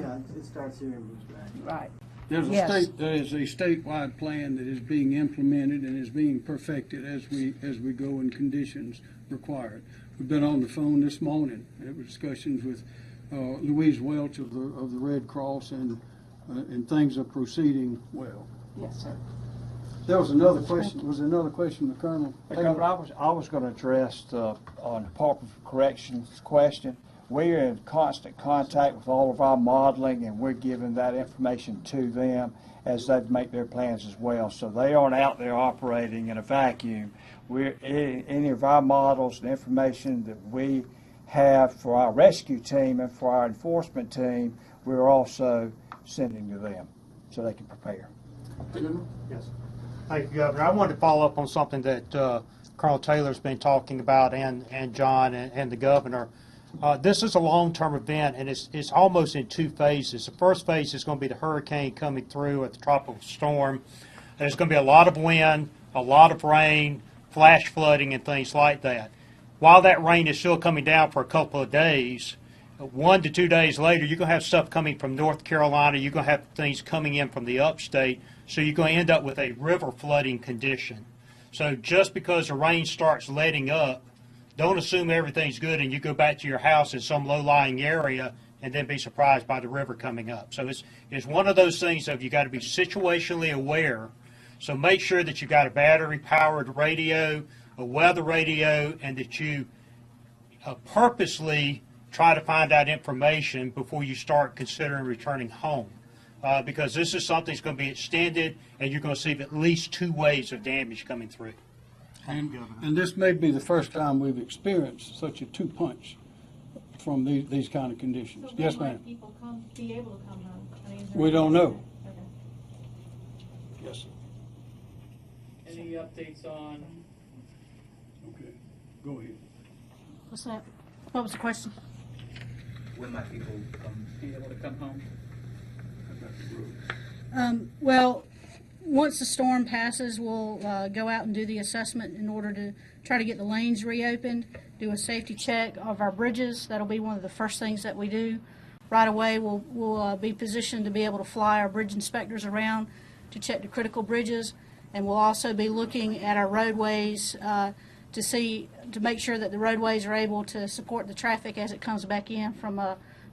Yeah, it starts here and moves back. Right. There is Yes. a statewide plan that is being implemented and is being perfected as we go in conditions required. We've been on the phone this morning. There were discussions with Louise Welch of the Red Cross, and things are proceeding well. Yes, sir. There was another question. Was there another question, the Colonel? I was going to address on Department of Corrections question. We're in constant contact with all of our modeling, and we're giving that information to them as they make their plans as well. So they aren't out there operating in a vacuum. Any of our models and information that we have for our rescue team and for our enforcement team, we're also sending to them so they can prepare. Yes. Thank you, Governor. I wanted to follow up on something that Colonel Taylor's been talking about, and John and the Governor. This is a long-term event, and it's almost in two phases. The first phase is going to be the hurricane coming through at the tropical storm. There's going to be a lot of wind, a lot of rain, flash flooding, and things like that. While that rain is still coming down for a couple of days, 1 to 2 days later, you're going to have stuff coming from North Carolina. You're going to have things coming in from the upstate. So you're going to end up with a river flooding condition. So just because the rain starts letting up, don't assume everything's good and you go back to your house in some low-lying area and then be surprised by the river coming up. So it's one of those things of you got to be situationally aware. So make sure that you've got a battery-powered radio, a weather radio, and that you purposely try to find out information before you start considering returning home. Because this is something that's going to be extended, and you're going to see at least 2 waves of damage coming through. And this may be the first time we've experienced such a two-punch from these kind of conditions. So Yes, when ma'am. might people be able to come home? I mean, is there We don't know. Okay. Yes, sir. Any updates on? Okay, go ahead. What's that? What was the question? When might people Be able to come home? Well, once the storm passes, we'll go out and do the assessment in order to try to get the lanes reopened, do a safety check of our bridges. That'll be one of the first things that we do. Right away, we'll be positioned to be able to fly our bridge inspectors around to check the critical bridges, and we'll also be looking at our roadways to make sure that the roadways are able to support the traffic as it comes back in from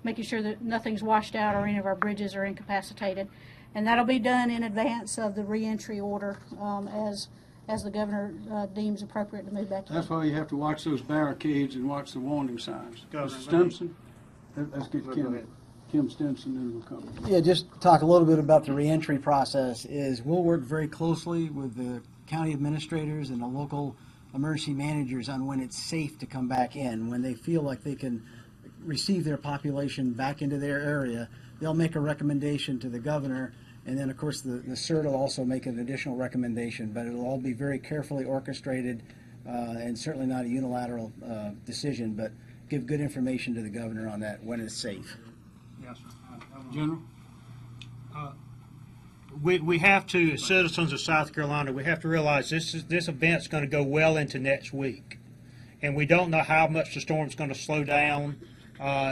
making sure that nothing's washed out or any of our bridges are incapacitated. And that'll be done in advance of the reentry order as the governor deems appropriate to move back in. That's why you have to watch those barricades and watch the warning signs. Governor, Mr. Stimson? Let's get Kim Stimson, and we'll come. Yeah, just talk a little bit about the reentry process. We'll work very closely with the county administrators and the local emergency managers on when it's safe to come back in. When they feel like they can receive their population back into their area, they'll make a recommendation to the governor, and then of course the CERT will also make an additional recommendation, but it'll all be very carefully orchestrated and certainly not a unilateral decision, but give good information to the governor on that when it's safe. Yes, sir. General? We have to, as citizens of South Carolina, we have to realize this event's going to go well into next week. And we don't know how much the storm's going to slow down.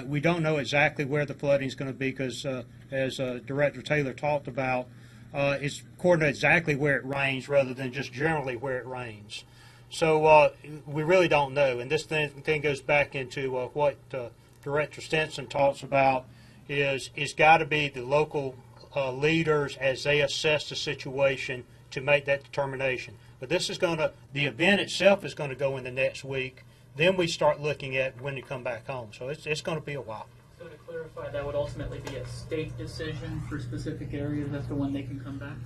We don't know exactly where the flooding is going to be because, as Director Taylor talked about, it's according to exactly where it rains rather than just generally where it rains. So we really don't know. And this thing goes back into what Director Stinson talks about is it's got to be the local leaders as they assess the situation to make that determination. But this is the event itself is going to go in the next week. Then we start looking at when to come back home. So it's going to be a while. So to clarify, that would ultimately be a state decision for specific areas as to when they can come back?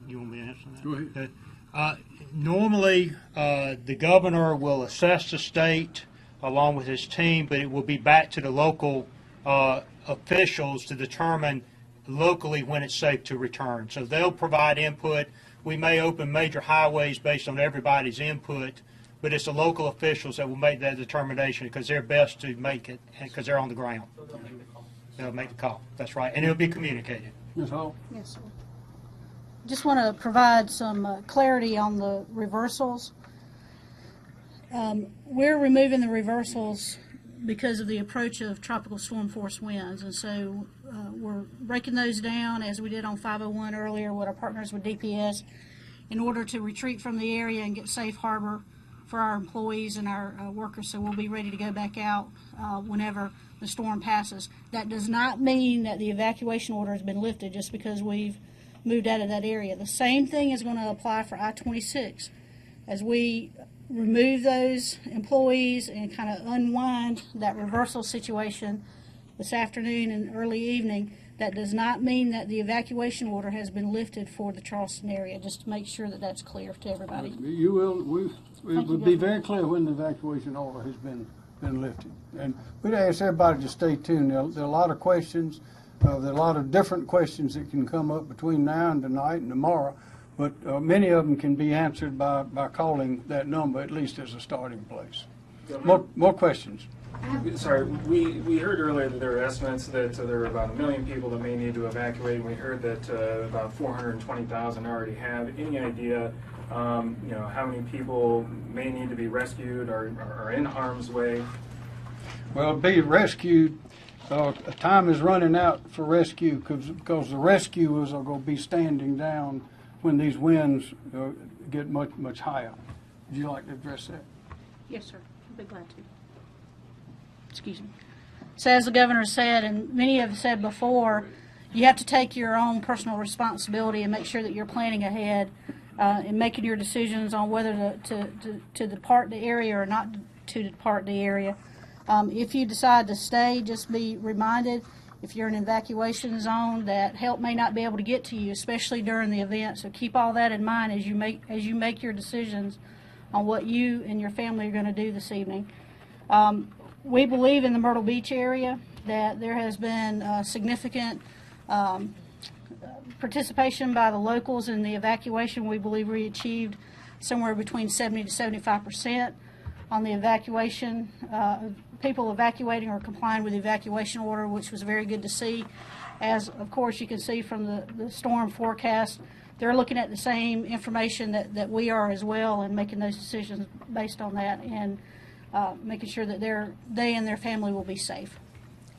You want me to answer that? Go ahead. Normally, the governor will assess the state along with his team, but it will be back to the local officials to determine locally when it's safe to return. So they'll provide input. We may open major highways based on everybody's input, but it's the local officials that will make that determination because they're best to make it because they're on the ground. So they'll make the call. They'll make the call. That's right. And it'll be communicated. Ms. Hall? Yes, sir. Just want to provide some clarity on the reversals. we're removing the reversals because of the approach of tropical storm force winds, and so we're breaking those down as we did on 501 earlier with our partners with DPS in order to retreat from the area and get safe harbor for our employees and our workers, so we'll be ready to go back out whenever the storm passes. That does not mean that the evacuation order has been lifted just because we've moved out of that area. The same thing is going to apply for I-26. As we remove those employees and kind of unwind that reversal situation this afternoon and early evening, that does not mean that the evacuation order has been lifted for the Charleston area, just to make sure that that's clear to everybody. You will, it would be very clear when the evacuation order has been lifted. And we'd ask everybody to stay tuned. There are a lot of questions. There are a lot of different questions that can come up between now and tonight and tomorrow, but many of them can be answered by calling that number, at least as a starting place. More questions. Sorry, we heard earlier that there are estimates that there are about 1 million people that may need to evacuate, and we heard that about 420,000 already have. Any idea, how many people may need to be rescued or are in harm's way? Well, be rescued. Time is running out for rescue because the rescuers are going to be standing down when these winds get much higher. Would you like to address that? Yes, sir. I'd be glad to. Excuse me. So as the governor said, and many have said before, you have to take your own personal responsibility and make sure that you're planning ahead and making your decisions on whether to depart the area or not to depart the area. If you decide to stay, just be reminded, if you're in an evacuation zone, that help may not be able to get to you, especially during the event. So keep all that in mind as you make your decisions on what you and your family are going to do this evening. We believe in the Myrtle Beach area that there has been significant participation by the locals in the evacuation. We believe we achieved somewhere between 70 to 75% on the evacuation. People evacuating or complying with the evacuation order, which was very good to see. As, of course, you can see from the storm forecast, they're looking at the same information that we are as well and making those decisions based on that and making sure that they and their family will be safe.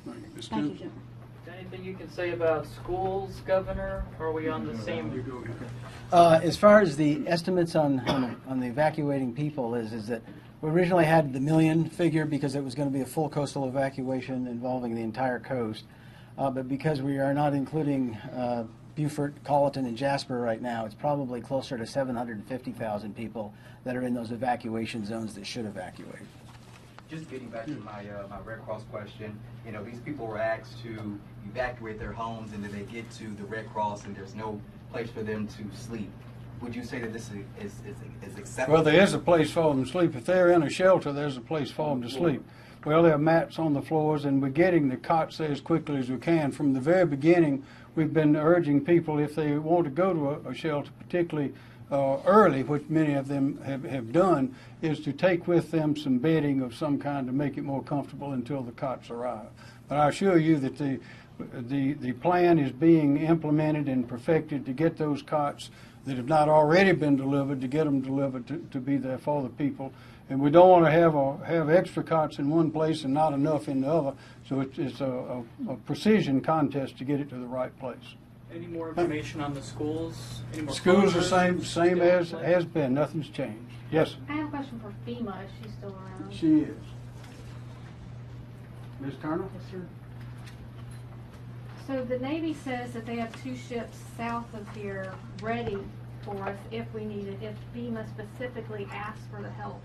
Thank you, Jim. Anything you can say about schools, Governor? Are we on the same? As far as the estimates on the evacuating people is that we originally had the 1 million figure because it was going to be a full coastal evacuation involving the entire coast. But because we are not including Beaufort, Colleton, and Jasper right now, it's probably closer to 750,000 people that are in those evacuation zones that should evacuate. Just getting back to my Red Cross question, these people were asked to evacuate their homes, and then they get to the Red Cross, and there's no place for them to sleep. Would you say that this is acceptable? Well, there is a place for them to sleep. If they're in a shelter, there's a place for them to sleep. Well, there are mats on the floors, and we're getting the cots there as quickly as we can. From the very beginning, we've been urging people, if they want to go to a shelter, particularly early, which many of them have done, is to take with them some bedding of some kind to make it more comfortable until the cots arrive. But I assure you that the plan is being implemented and perfected to get those cots that have not already been delivered, to get them delivered to be there for the people. And we don't want to have extra cots in one place and not enough in the other, so it's a precision contest to get it to the right place. Any more information on the schools? Schools are same as has been. Nothing's changed. Yes? I have a question for FEMA, if she's still around. She is. Ms. Turner? Yes, sir. So the Navy says that they have 2 ships south of here ready for us if we need it, if FEMA specifically asks for the help.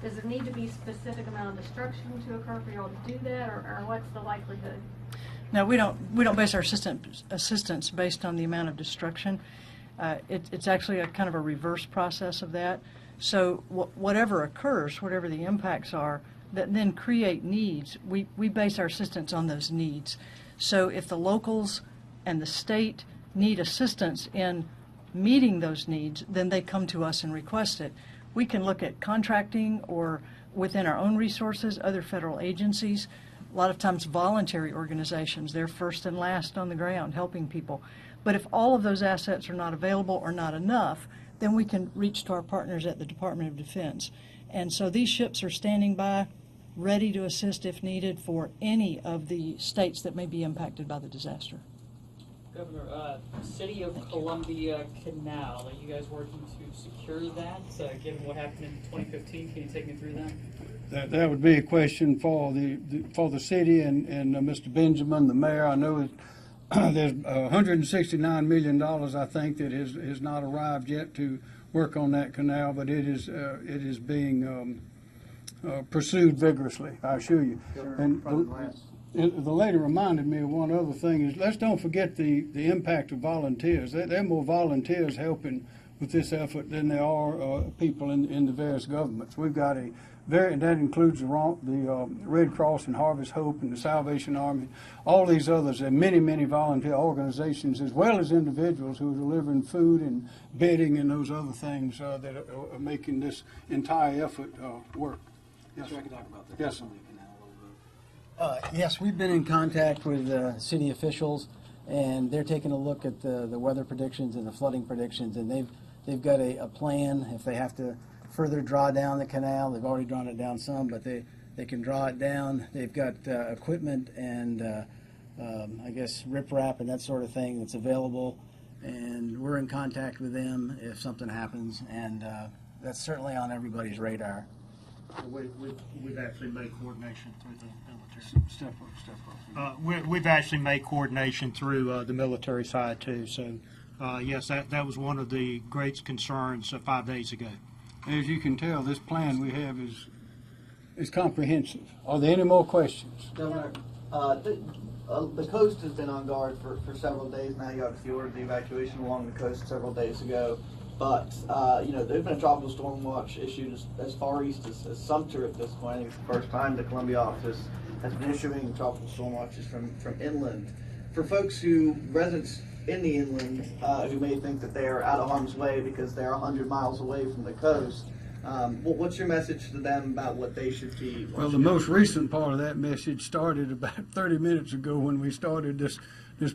Does it need to be a specific amount of destruction to occur for you all to do that, or what's the likelihood? No, we don't base our assistance based on the amount of destruction. It's actually a kind of a reverse process of that. So whatever occurs, whatever the impacts are, that then create needs, we base our assistance on those needs. So if the locals and the state need assistance in meeting those needs, then they come to us and request it. We can look at contracting or within our own resources, other federal agencies, a lot of times voluntary organizations. They're first and last on the ground helping people. But if all of those assets are not available or not enough, then we can reach to our partners at the Department of Defense. And so these ships are standing by, ready to assist if needed for any of the states that may be impacted by the disaster. Governor, City of Columbia Canal, are you guys working to secure that, given what happened in 2015? Can you take me through that? That would be a question for the city and Mr. Benjamin, the mayor. I know that there's $169 million, I think, that has not arrived yet to work on that canal, but it is being pursued vigorously, I assure you. And the lady reminded me of one other thing is let's don't forget the impact of volunteers. There are more volunteers helping with this effort than there are people in the various governments. We've got and that includes the Red Cross and Harvest Hope and the Salvation Army, all these others, and many volunteer organizations as well as individuals who are delivering food and bedding and those other things that are making this entire effort work. Yes, I can talk about that. Yes, sir. Yes, we've been in contact with city officials, and they're taking a look at the weather predictions and the flooding predictions, and they've got a plan if they have to further draw down the canal. They've already drawn it down some, but they can draw it down. They've got equipment and I guess riprap and that sort of thing that's available, and we're in contact with them if something happens, and that's certainly on everybody's radar. We've actually made coordination through the military. Step up. We've actually made coordination through the military side too. So yes, that was one of the great concerns 5 days ago. As you can tell, this plan we have is comprehensive. Are there any more questions? Governor, the coast has been on guard for several days now. You obviously ordered the evacuation along the coast several days ago. But, there's been a tropical storm watch issued as far east as Sumter at this point. I think it's the first time the Columbia office has been issuing tropical storm watches from inland. For residents in the inland, who may think that they are out of harm's way because they're 100 miles away from the coast, what's your message to them about what they should be? Well, the most recent part of that message started about 30 minutes ago when we started this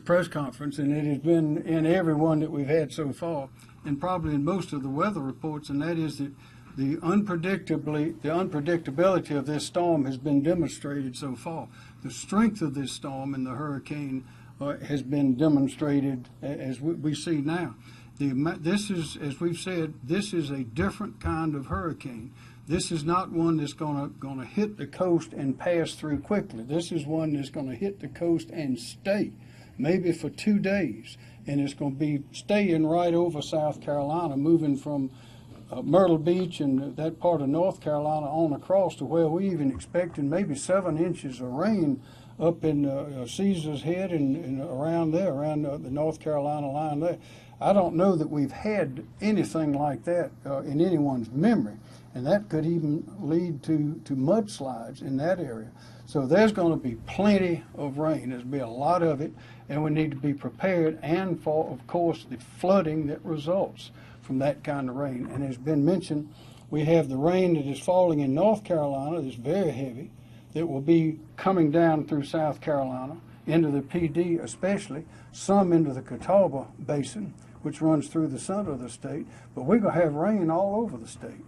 press conference, and it has been in every one that we've had so far, and probably in most of the weather reports, and that is that the unpredictability of this storm has been demonstrated so far. The strength of this storm and the hurricane has been demonstrated as we see now. This is, as we've said, this is a different kind of hurricane. This is not one that's going to hit the coast and pass through quickly. This is one that's going to hit the coast and stay, maybe for 2 days. And it's going to be staying right over South Carolina, moving from Myrtle Beach and that part of North Carolina on across to where we even expected maybe 7 inches of rain up in Caesar's Head and around there, around the North Carolina line there. I don't know that we've had anything like that in anyone's memory, and that could even lead to mudslides in that area. So there's going to be plenty of rain. There's going to be a lot of it, and we need to be prepared, and for, of course, the flooding that results from that kind of rain. And as been mentioned, we have the rain that is falling in North Carolina that's very heavy, that will be coming down through South Carolina, into the PD especially, some into the Catawba Basin, which runs through the center of the state. But we're going to have rain all over the state.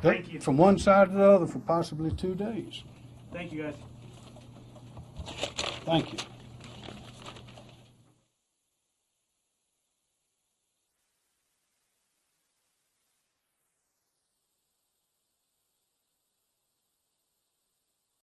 Thank you. From one side to the other for possibly 2 days. Thank you, guys. Thank you.